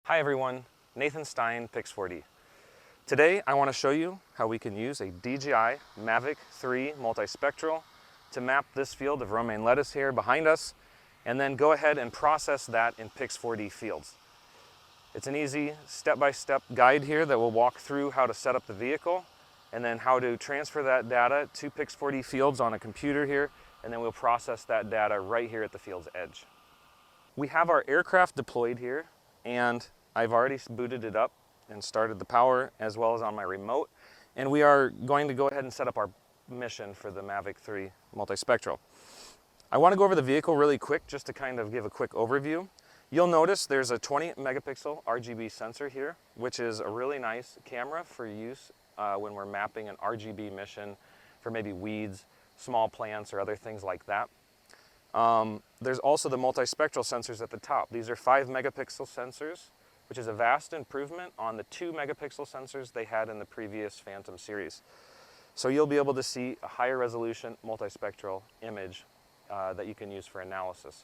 Hi everyone, Nathan Stein, Pix4D. Today I want to show you how we can use a DJI Mavic 3 multispectral to map this field of romaine lettuce here behind us, and then go ahead and process that in Pix4D fields. It's an easy step-by-step guide here that will walk through how to set up the vehicle and then how to transfer that data to Pix4D fields on a computer here, and then we'll process that data right here at the field's edge. We have our aircraft deployed here, and I've already booted it up and started the power as well as on my remote, and we are going to go ahead and set up our mission for the Mavic 3 multispectral. I want to go over the vehicle really quick just to kind of give a quick overview. You'll notice there's a 20 megapixel RGB sensor here, which is a really nice camera for use when we're mapping an RGB mission for maybe weeds, small plants, or other things like that. There's also the multispectral sensors at the top. These are 5 megapixel sensors, which is a vast improvement on the 2 megapixel sensors they had in the previous Phantom series. So you'll be able to see a higher resolution multispectral image that you can use for analysis.